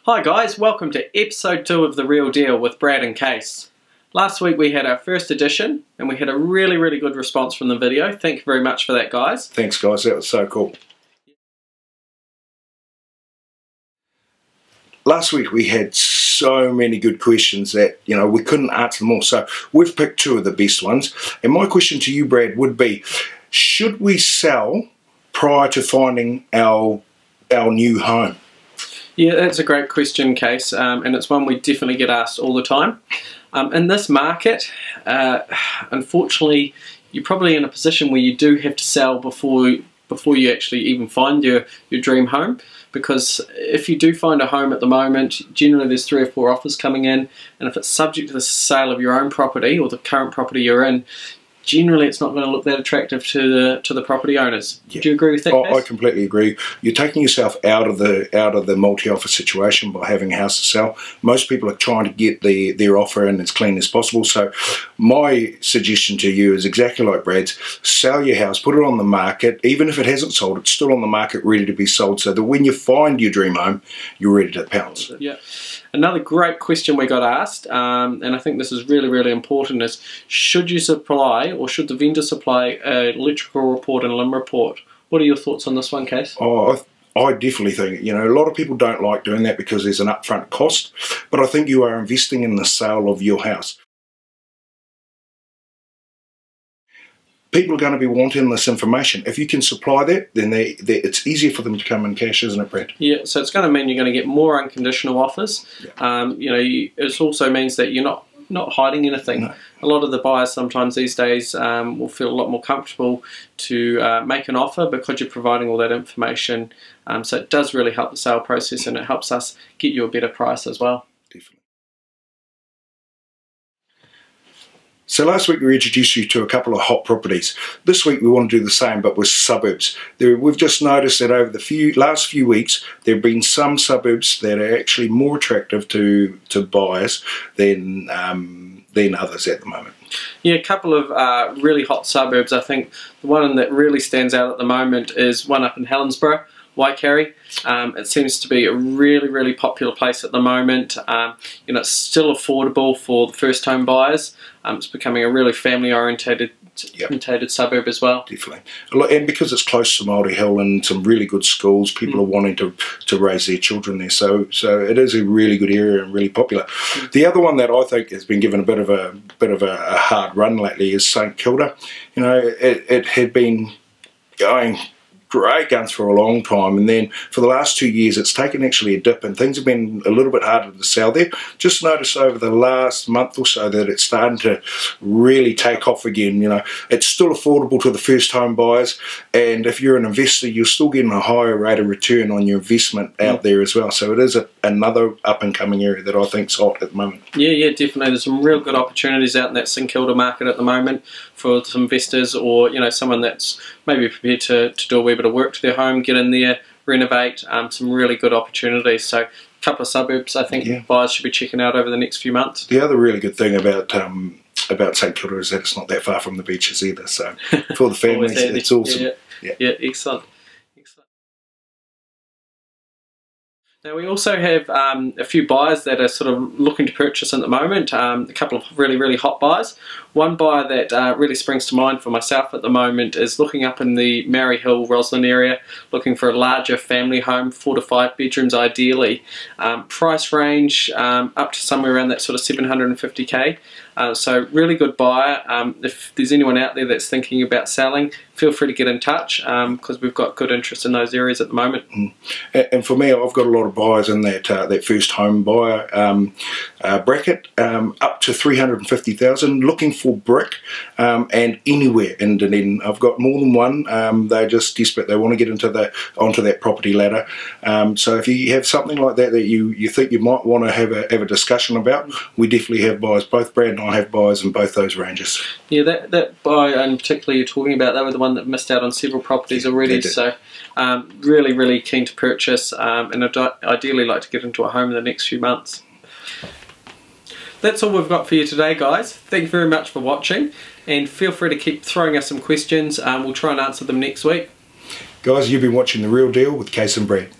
Hi guys, welcome to episode 2 of The Real Deal with Brad and Case. Last week we had our first edition and we had a really good response from the video. Thank you very much for that, guys. Thanks guys, that was so cool. Last week we had so many good questions that, we couldn't answer them all. So we've picked 2 of the best ones. And my question to you, Brad, would be, should we sell prior to finding our new home? Yeah, that's a great question, Case, and it's one we definitely get asked all the time. In this market, unfortunately, you're probably in a position where you do have to sell before you actually even find your dream home, because if you do find a home at the moment, generally there's 3 or 4 offers coming in, and if it's subject to the sale of your own property or the current property you're in, generally it's not going to look that attractive to the property owners. Yeah. Do you agree with that, Case? I completely agree. You're taking yourself out of the multi-offer situation by having a house to sell. Most people are trying to get their offer in as clean as possible. So my suggestion to you is exactly like Brad's. Sell your house, put it on the market. Even if it hasn't sold, it's still on the market ready to be sold, so that when you find your dream home, you're ready to pounce. Yeah. Another great question we got asked, and I think this is really important, is should you supply, or should the vendor supply, an electrical report and a limb report? What are your thoughts on this one, Case? Oh, I definitely think, a lot of people don't like doing that because there's an upfront cost, but I think you are investing in the sale of your house. People are going to be wanting this information. If you can supply that, then it's easier for them to come and cash, isn't it, Brad? Yeah, so it's going to mean you're going to get more unconditional offers. Yeah. It also means that you're not hiding anything. No. A lot of the buyers sometimes these days will feel a lot more comfortable to make an offer because you're providing all that information. So it does really help the sale process, and it helps us get you a better price as well. Definitely. So last week we introduced you to a couple of hot properties. This week we want to do the same, but with suburbs. We've just noticed that over the last few weeks there have been some suburbs that are actually more attractive to buyers than others at the moment. Yeah, a couple of really hot suburbs. I think the one that really stands out at the moment is one up in Helensburgh, Waikari. It seems to be a really popular place at the moment. It's still affordable for the first home buyers. It's becoming a really family orientated suburb as well. Definitely. And because it's close to Māori Hill and some really good schools, people are wanting to raise their children there. So it is a really good area and really popular. The other one that I think has been given a bit of a hard run lately is St Kilda. It had been going great guns for a long time, and then for the last 2 years it's taken actually a dip and things have been a little bit harder to sell there. Just noticed over the last month or so that it's starting to really take off again. It's still affordable to the first home buyers, and if you're an investor you're still getting a higher rate of return on your investment out there as well. So it is another up and coming area that I think's hot at the moment. Yeah, definitely. There's some real good opportunities out in that St Kilda market at the moment for some investors, or someone that's maybe prepared to do a wee bit of work to their home, get in there, renovate. Some really good opportunities. So a couple of suburbs I think buyers should be checking out over the next few months. The other really good thing about St Kilda is that it's not that far from the beaches either, so for the families it's awesome. Yeah, excellent. Now we also have a few buyers that are sort of looking to purchase at the moment, a couple of really hot buyers. One buyer that really springs to mind for myself at the moment is looking up in the Mary Hill, Roslyn area, looking for a larger family home, 4 to 5 bedrooms ideally. Price range up to somewhere around that sort of 750k. So really good buyer. If there's anyone out there that's thinking about selling, feel free to get in touch because we've got good interest in those areas at the moment. And for me, I've got a lot of buyers in that first home buyer bracket, up to 350,000, looking for brick and anywhere in Dunedin. I've got more than one. They're just desperate. They want to get onto that property ladder. So if you have something like that you think you might want to have a discussion about, we definitely have buyers. Both Brad and I have buyers in both those ranges. Yeah, that buyer in particular you're talking about, they were the one that missed out on several properties already. So really keen to purchase and ideally like to get into a home in the next few months. That's all we've got for you today, guys. Thank you very much for watching, and feel free to keep throwing us some questions. We'll try and answer them next week. Guys, you've been watching The Real Deal with Case and Brad.